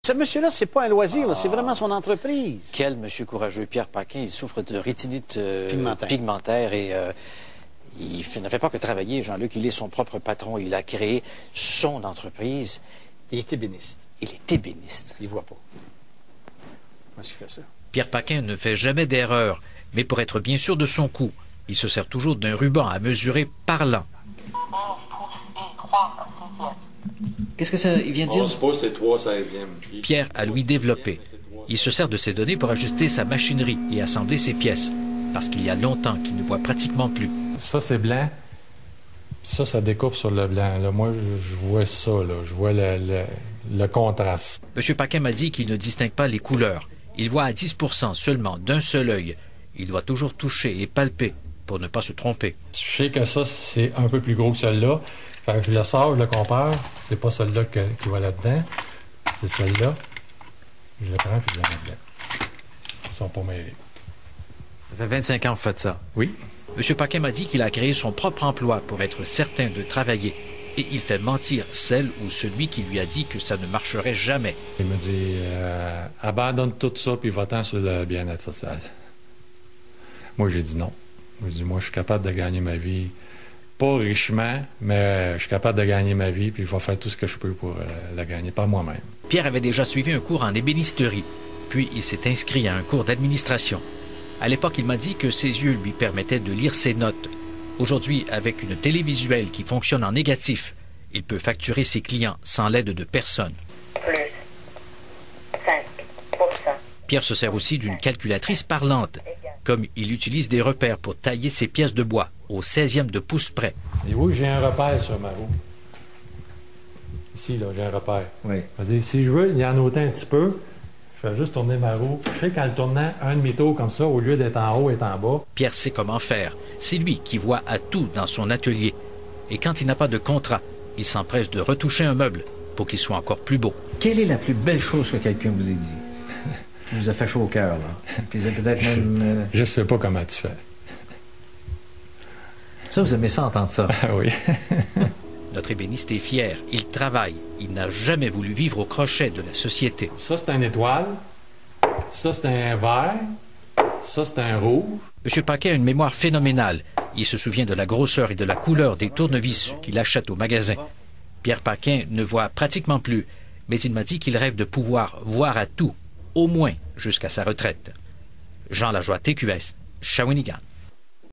Ce monsieur-là, c'est pas un loisir, c'est vraiment son entreprise. Quel monsieur courageux. Pierre Paquin, il souffre de rétinite pigmentaire et il ne fait pas que travailler, Jean-Luc. Il est son propre patron. Il a créé son entreprise. Il est ébéniste. Il est ébéniste. Il voit pas. Comment est-ce qu'il fait ça? Pierre Paquin ne fait jamais d'erreur, mais pour être bien sûr de son coup, il se sert toujours d'un ruban à mesurer parlant. Qu'est-ce que ça vient de dire? C'est 3/16e. Pierre a lui développé. Il se sert de ces données pour ajuster sa machinerie et assembler ses pièces, parce qu'il y a longtemps qu'il ne voit pratiquement plus. Ça, c'est blanc. Ça découpe sur le blanc. Là, moi, je vois ça. Là. Je vois le contraste. M. Paquin m'a dit qu'il ne distingue pas les couleurs. Il voit à 10% seulement d'un seul œil. Il doit toujours toucher et palper pour ne pas se tromper. Je sais que ça, c'est un peu plus gros que celui-là. Fait que je le sors, je le compare. C'est pas celui-là qui va là-dedans. C'est celui-là. Je le prends et je le mets dedans. Ils sont pas mêlés. Ça fait 25 ans que vous faites ça. Oui. M. Paquin m'a dit qu'il a créé son propre emploi pour être certain de travailler. Et il fait mentir celle ou celui qui lui a dit que ça ne marcherait jamais. Il me dit abandonne tout ça puis va-t'en sur le bien-être social. Moi, j'ai dit non. Je dis, moi, je suis capable de gagner ma vie. Pas richement, mais je suis capable de gagner ma vie, puis je vais faire tout ce que je peux pour la gagner par moi-même. Pierre avait déjà suivi un cours en ébénisterie, puis il s'est inscrit à un cours d'administration. À l'époque, il m'a dit que ses yeux lui permettaient de lire ses notes. Aujourd'hui, avec une télévisuelle qui fonctionne en négatif, il peut facturer ses clients sans l'aide de personne. Plus 5%. Pierre se sert aussi d'une calculatrice parlante, comme il utilise des repères pour tailler ses pièces de bois au 16e de pouce près. Et oui, j'ai un repère sur ma roue. Ici, là, j'ai un repère. Oui. C'est-à-dire, si je veux, il y en a autant un petit peu, je fais juste tourner ma roue. Je sais qu'en le tournant un demi-tour comme ça, au lieu d'être en haut, être en bas. Pierre sait comment faire. C'est lui qui voit à tout dans son atelier. Et quand il n'a pas de contrat, il s'empresse de retoucher un meuble pour qu'il soit encore plus beau. Quelle est la plus belle chose que quelqu'un vous ait dit? Qui vous a fait chaud au cœur, là? Puis peut-être même... Je sais pas comment tu fais. Ça, vous aimez ça, entendre ça? Ah oui. Notre ébéniste est fier. Il travaille. Il n'a jamais voulu vivre au crochet de la société. Ça, c'est une étoile. Ça, c'est un vert. Ça, c'est un rouge. M. Paquin a une mémoire phénoménale. Il se souvient de la grosseur et de la couleur des tournevis qu'il achète au magasin. Pierre Paquin ne voit pratiquement plus, mais il m'a dit qu'il rêve de pouvoir voir à tout, au moins jusqu'à sa retraite. Jean Lajoie, TQS, Shawinigan.